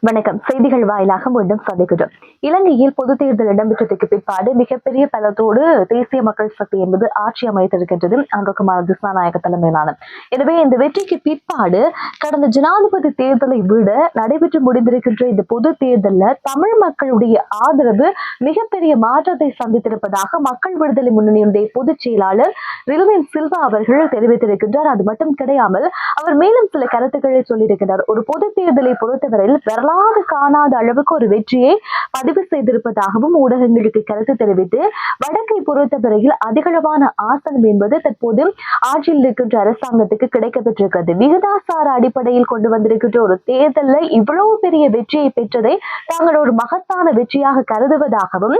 வணக்கம். செய்திகள் வாயிலாக மீண்டும் சந்திக்கிறோம். இலங்கையில் பொது தேர்தல் இடம்பெற்றதற்கு பிற்பாடு மிகப்பெரிய பலத்தோடு தேசிய மக்கள் சக்தி என்பது ஆட்சி அமைத்திருக்கின்றது அன்றகுமார் திசாநாயக்க தலைமையிலான. எனவே இந்த வெற்றிக்கு பிற்பாடு கடந்த ஜனாதிபதி தேர்தலை விட நடைபெற்று முடிந்திருக்கின்ற இந்த பொது தேர்தலில் தமிழ் மக்களுடைய ஆதரவு மிகப்பெரிய மாற்றத்தை சந்தித்திருப்பதாக மக்கள் விடுதலை முன்னணியுடைய பொதுச் செயலாளர் ரில்வின் சில்வா அவர்கள் தெரிவித்திருக்கின்றார். அது மட்டும் கிடையாமல் அவர் மேலும் சில கருத்துக்களை சொல்லியிருக்கிறார். ஒரு பொது தேர்தலை பொறுத்தவரையில் வரலாறு காணாத அளவுக்கு ஒரு வெற்றியை பதிவு செய்திருப்பதாகவும் ஊடகங்களுக்கு கருத்து தெரிவித்து வடக்கை பொறுத்தவரையில் அதிகளவான ஆசனம் என்பது தற்போது ஆட்சியில் இருக்கின்ற அரசாங்கத்துக்கு கிடைக்கப்பெற்றிருக்கிறது. விகிதாசார அடிப்படையில் கொண்டு வந்திருக்கின்ற ஒரு தேர்தலில் இவ்வளவு பெரிய வெற்றியை பெற்றதை தாங்கள் ஒரு மகத்தான வெற்றியாக கருதுவதாகவும்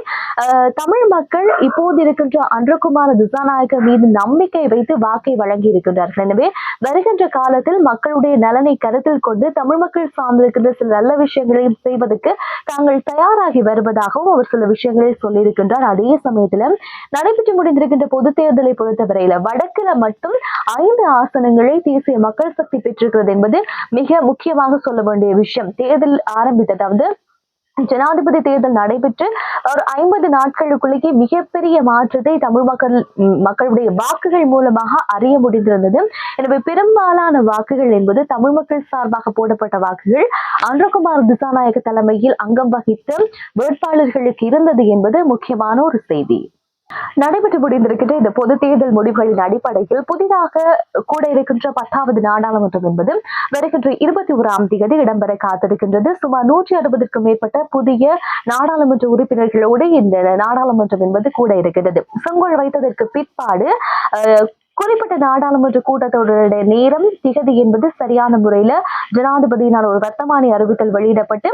தமிழ் மக்கள் இப்போது இருக்கின்ற அன்றகுமார திசாநாயக்க மீது நம்பிக்கை வைத்து வாக்கை வழங்கி இருக்கின்றார்கள். எனவே வருகின்ற காலத்தில் மக்களுடைய நலனை கருத்தில் கொண்டு தமிழ் மக்கள் சார்ந்திருக்கின்ற சில நல்ல விஷயங்களையும் செய்வதற்கு தாங்கள் தயாராகி வருவதாகவும் அவர் சில விஷயங்களை சொல்லியிருக்கின்றார். அதே சமயத்துல நடைபெற்று முடிந்திருக்கின்ற பொது தேர்தலை பொறுத்தவரையில வடக்குல மட்டும் 5 ஆசனங்களை தேசிய மக்கள் சக்தி பெற்றிருக்கிறது என்பது மிக முக்கியமாக சொல்ல வேண்டிய விஷயம். தேர்தல் ஆரம்பித்ததாவது ஜனாதிபதி தேர்தல் நடைபெற்று ஒரு 50 நாட்களுக்குள்ளேயே மிகப்பெரிய மாற்றத்தை தமிழ் மக்களுடைய வாக்குகள் மூலமாக அறிய முடிந்திருந்தது. எனவே பெரும்பாலான வாக்குகள் என்பது தமிழ் மக்கள் சார்பாக போடப்பட்ட வாக்குகள் அன்றகுமார் திசாநாயக்க தலைமையில் அங்கம் வகித்த வேட்பாளர்களுக்கு இருந்தது என்பது முக்கியமான ஒரு செய்தி. நடைபெற்று முடிந்திருக்கின்ற இந்த பொது தேர்தல் முடிவுகளின் அடிப்படையில் புதிதாக கூட இருக்கின்ற 10வது நாடாளுமன்றம் என்பது வருகின்ற 21ஆம் தேதி இடம்பெற காத்திருக்கின்றது. சுமார் 160க்கும் மேற்பட்ட புதிய நாடாளுமன்ற உறுப்பினர்களோடு இந்த நாடாளுமன்றம் என்பது கூட இருக்கிறது. செங்கோல் வைத்ததற்கு பிற்பாடு குறிப்பிட்ட நாடாளுமன்ற கூட்டத்தொடருடைய நேரம் திகதி என்பது சரியான முறையில ஜனாதிபதியினால் ஒரு வர்த்தமானி அறிவித்தல் வெளியிடப்பட்டு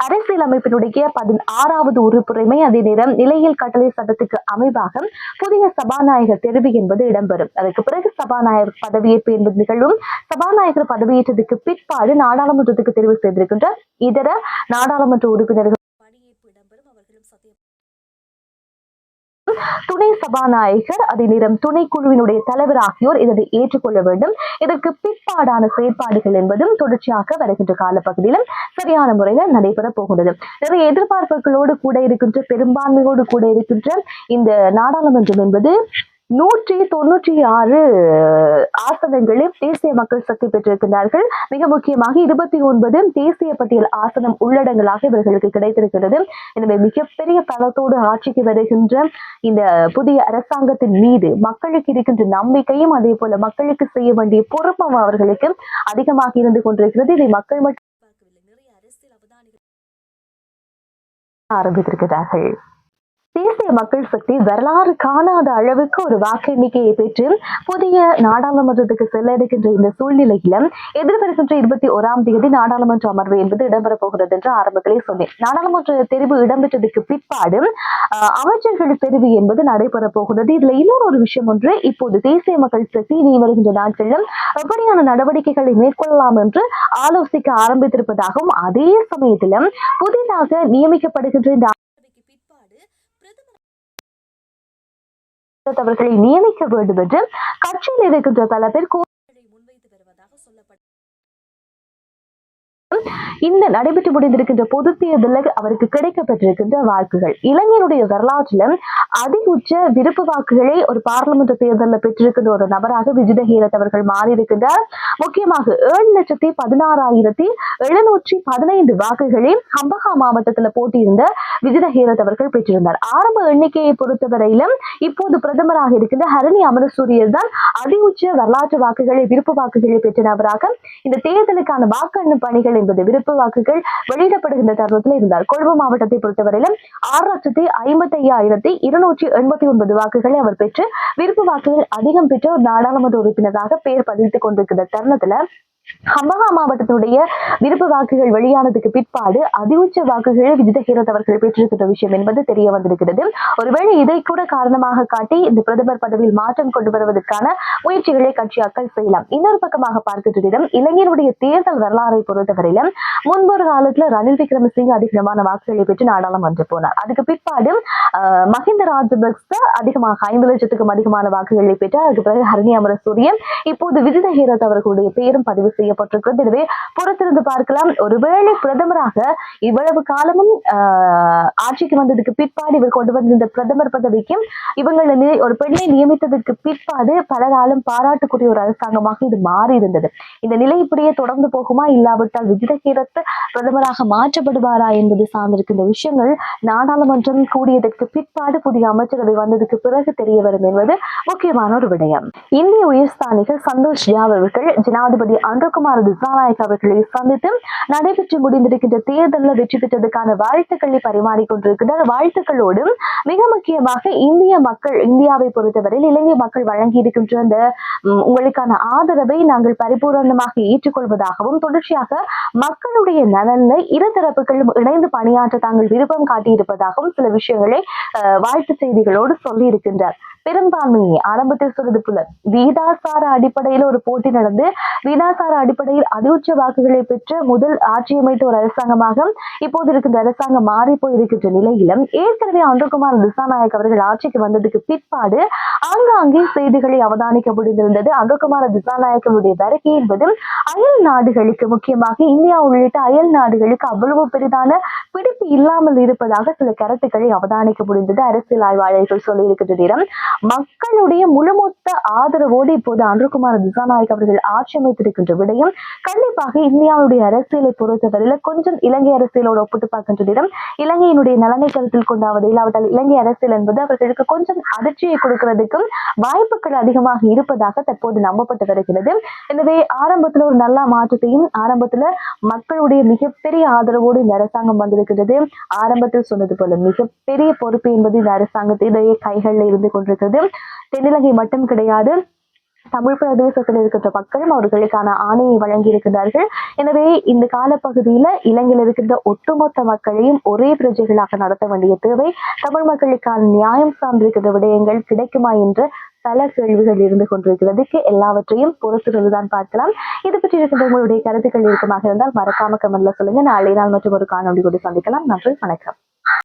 அரசியல் அமைப்பினுடைய 16வது உறுப்புரிமை அதே நேரம் நிலையில் கட்டளை சட்டத்துக்கு அமைவாக புதிய சபாநாயகர் தெரிவு என்பது இடம்பெறும். அதற்கு பிறகு சபாநாயகர் பதவியேற்பு என்பது நிகழும். சபாநாயகர் பதவியேற்றதுக்கு பிற்பாடு நாடாளுமன்றத்துக்கு தெரிவு செய்திருக்கின்ற இதர நாடாளுமன்ற உறுப்பினர்கள் துணை சபாநாயகர் அதே நேரம் துணைக்குழுவினுடைய தலைவர் ஆகியோர் இதனை ஏற்றுக்கொள்ள வேண்டும். இதற்கு பிற்பாடான செயற்பாடுகள் என்பதும் தொடர்ச்சியாக வருகின்ற காலப்பகுதியிலும் சரியான முறையில நடைபெற போகிறது. நிறைய எதிர்பார்ப்புகளோடு கூட இருக்கின்ற பெரும்பான்மையோடு கூட இருக்கின்ற இந்த நாடாளுமன்றம் என்பது 196 ஆசனங்களில் தேசிய மக்கள் சக்தி பெற்றிருக்கிறார்கள். மிக முக்கியமாக 29 தேசிய பட்டியல் ஆசனம் உள்ளடங்களாக இவர்களுக்கு கிடைத்திருக்கிறது. எனவே மிகப்பெரிய பலத்தோடு ஆட்சிக்கு வருகின்ற இந்த புதிய அரசாங்கத்தின் மீது மக்களுக்கு இருக்கின்ற நம்பிக்கையும் அதே போல மக்களுக்கு செய்ய வேண்டிய பொறுப்பும் அவர்களுக்கு அதிகமாக இருந்து கொண்டிருக்கிறது. இதை மக்கள் மட்டும் நிறைய அரசியல் அவதானிகள் ஆரம்பித்திருக்கிறார்கள். தேசிய மக்கள் சக்தி வரலாறு காணாத அளவுக்கு ஒரு வாக்கு எண்ணிக்கையை பெற்று புதிய நாடாளுமன்றத்துக்கு செல்ல இருக்கின்ற இந்த சூழ்நிலையில எதிர்வருகின்ற 21ஆம் தேதி நாடாளுமன்ற அமர்வு என்பது இடம்பெறப் போகிறது என்று ஆரம்பத்திலே சொன்னேன். நாடாளுமன்ற தெரிவு இடம்பெற்றதுக்கு பிற்பாடு அமைச்சர்கள் தெரிவு என்பது நடைபெறப் போகிறது. இதுல இன்னொரு விஷயம் ஒன்று, இப்போது தேசிய மக்கள் சக்தி இனி வருகின்ற நாட்களிலும் எப்படியான நடவடிக்கைகளை மேற்கொள்ளலாம் என்று ஆலோசிக்க ஆரம்பித்திருப்பதாகவும் அதே சமயத்திலும் புதிதாக நியமிக்கப்படுகின்ற இந்த அவர்களை நியமிக்க வேண்டும் என்று கட்சியில் இருக்கின்ற பல பேர் முன்வைத்து வருவதாக சொல்லப்பட்டது. இந்த நடைபெற்று முடிந்திருக்கின்ற பொது தேர்தலில் அவருக்கு கிடைக்கப்பட்டிருக்கின்ற வாக்குகள் இளைஞருடைய வரலாற்றில அதிக விருப்பு வாக்குகளை ஒரு பாராளுமன்ற தேர்தலில் பெற்றிருக்கின்ற ஒரு நபராக விஜித ஹேரத் அவர்கள் மாறியிருக்கின்றார். முக்கியமாக 7,16,715 வாக்குகளை ஹம்பகா மாவட்டத்தில் போட்டியிருந்த விஜித ஹேரத் அவர்கள் பெற்றிருந்தார். ஆரம்ப எண்ணிக்கையை பொறுத்தவரையிலும் இப்போது பிரதமராக இருக்கின்ற ஹரணி அமரசூரியர் தான் அதிக வரலாற்று வாக்குகளை விருப்பு வாக்குகளை பெற்ற நபராக இந்த தேர்தலுக்கான வாக்கெண்ணும் பணிகள் என்பது விருப்பு வாக்குகள் வெளியிடப்படுகின்ற தருணத்தில் இருந்தார். கொழும்பு மாவட்டத்தை பொறுத்தவரையிலும் 6,55,289 வாக்குகளை அவர் பெற்று விருப்பு வாக்குகள் அதிகம் பெற்ற ஒரு நாடாளுமன்ற உறுப்பினராக பெயர் பதித்துக் கொண்டிருக்கிற தருணத்துல ஹம்பகா மாவட்டத்தினுடைய விருப்ப வாக்குகள் வெளியானதுக்கு பிற்பாடு அதிஉச்ச வாக்குகளை விஜித ஹீரத் அவர்கள் பெற்றிருக்கிற விஷயம் என்பது தெரிய வந்திருக்கிறது. ஒருவேளை இதை கூட காரணமாக காட்டி இந்த பிரதமர் பதவியில் மாற்றம் கொண்டு வருவதற்கான முயற்சிகளை கட்சியாக்கள் செய்யலாம். இன்னொரு பக்கமாக பார்க்கின்ற இளைஞருடைய தேர்தல் வரலாறை பொறுத்தவரையிலும் முன்பொரு காலத்துல ரணில் விக்ரமசிங்க அதிகமான வாக்குகளை பெற்று நாடாளுமன்றம் போனார். அதுக்கு பிற்பாடு மஹிந்த ராஜபக்ச அதிகமாக 5 லட்சத்துக்கும் அதிகமான வாக்குகளை பெற்றார். அதுக்கு பிறகு ஹரணி அமரசூரியன், இப்போது விஜித ஹீரத் அவர்களுடைய பெயரும் பதிவு செய்யப்பட்டிருக்கிறது. எனவே பொறுத்திருந்து பார்க்கலாம். ஒருவேளை பிரதமராக இவ்வளவு காலமும் ஆட்சிக்கு வந்ததுக்கு பிற்பாடு இவர் கொண்டு வந்திருந்த பிரதமர் பதவிக்கும் இவங்களை ஒரு பெண்ணை நியமித்ததற்கு பிற்பாடு பலராலும் பாராட்டுக்குரிய ஒரு அரசாங்கமாக இது மாறி இருந்தது. இந்த நிலை இப்படியே தொடர்ந்து போகுமா, இல்லாவிட்டால் விஜித ஹீரத் பிரதமராக மாற்றப்படுவாரா என்பது சார்ந்திருக்கின்ற விஷயங்கள் நாடாளுமன்றம் கூடியதற்கு பிற்பாடு புதிய அமைச்சரவை வந்ததுக்கு பிறகு தெரிய வரும் என்பது முக்கியமான ஒரு விடயம். இந்திய உயர்ஸ்தானிகள் சந்தோஷ் ஜாவ் அவர்கள் ஜனாதிபதி அன்ருகுமார் திசாநாயக் அவர்களை சந்தித்து நடைபெற்று முடிந்திருக்கின்ற தேர்தலில் வெற்றி பெற்றதுக்கான வாழ்த்துக்களை பரிமாறிக்கொண்டிருக்கிறார். வாழ்த்துக்களோடு மிக முக்கியமாக இந்தியாவை பொறுத்தவரையில் இலங்கை மக்கள் வழங்கி இருக்கின்ற அந்த உங்களுக்கான ஆதரவை நாங்கள் பரிபூர்ணமாக ஏற்றுக்கொள்வதாகவும் தொடர்ச்சியாக மக்களுடைய நலனை இருதரப்புகளும் இணைந்து பணியாற்ற தாங்கள் விருப்பம் காட்டியிருப்பதாகவும் சில விஷயங்களை வாழ்த்து செய்திகளோடு சொல்லி இருக்கின்றார். பெரும்பான்மையை ஆரம்பத்தில் சொல்வது போல வீதாசார அடிப்படையில் ஒரு போட்டி நடந்து வீதாசார அடிப்படையில் அதிஉச்ச வாக்குகளை பெற்ற முதல் ஆட்சி அமைத்த ஒரு அரசாங்கமாக இப்போது இருக்கின்ற அரசாங்கம் மாறி போயிருக்கின்ற நிலையிலும் ஏற்கனவே அன்ருகுமார் திசாநாயக் அவர்கள் ஆட்சிக்கு வந்ததுக்கு பிற்பாடு ஆங்காங்கே செய்திகளை அவதானிக்க முடிந்திருந்தது. அன்ருகுமார் திசாநாயக்கனுடைய வருகை என்பது அயல் நாடுகளுக்கு, முக்கியமாக இந்தியா உள்ளிட்ட அயல் நாடுகளுக்கு அவ்வளவு பெரிதான பிடிப்பு இல்லாமல் இருப்பதாக சில கருத்துக்களை அவதானிக்க முடிந்தது. அரசியல் ஆய்வாளர்கள் சொல்லி இருக்கின்ற நேரம் மக்களுடைய முழுமொத்த ஆதரவோடு இப்போது அன்ருகுமார் திசாநாயக் அவர்கள் ஆட்சி அமைத்திருக்கின்ற விடயம் கண்டிப்பாக இந்தியாவுடைய அரசியலை பொறுத்தவரையில கொஞ்சம் இலங்கை அரசியலோடு ஒப்பிட்டு பார்க்கின்ற நேரம் இலங்கையினுடைய நலனை கருத்தில் கொண்டாவது, இல்லாவிட்டால் இலங்கை அரசியல் என்பது அவர்களுக்கு கொஞ்சம் அதிர்ச்சியை கொடுக்கிறதுக்கும் வாய்ப்புகள் அதிகமாக இருப்பதாக தற்போது நம்பப்பட்டு வருகிறது. எனவே ஆரம்பத்துல ஒரு நல்ல மாற்றத்தையும் ஆரம்பத்துல மக்களுடைய மிகப்பெரிய ஆதரவோடு இந்த அரசாங்கம் வந்திருக்கிறது. ஆரம்பத்தில் சொன்னது போல மிகப்பெரிய பொறுப்பு என்பது இந்த அரசாங்கத்தினுடைய கைகளில் இருந்து கொண்டிருக்கிறது. தென்னிலங்கை மட்டும் கிடையாது, தமிழ் பிரதேசத்தில் இருக்கின்ற மக்களும் அவர்களுக்கான ஆணையை வழங்கி இருக்கின்றார்கள். எனவே இந்த காலப்பகுதியில இலங்கையில் இருக்கின்ற ஒட்டுமொத்த மக்களையும் ஒரே பிரஜைகளாக நடத்த வேண்டிய தேவை, தமிழ் மக்களுக்கான நியாயம் சார்ந்திருக்கின்ற விடயங்கள் கிடைக்குமா என்ற பல கேள்விகள் இருந்து கொண்டிருக்கிறதுக்கு எல்லாவற்றையும் பொறுத்திருந்துதான் பார்க்கலாம். இது பற்றி இருக்கின்ற உங்களுடைய கருத்துக்கள் இருக்குமாக இருந்தால் மறக்காம கமெண்ட்ல சொல்லுங்க. நாளை நாள் மற்றும் ஒரு காணொலி கூட சந்திக்கலாம். நன்றி, வணக்கம்.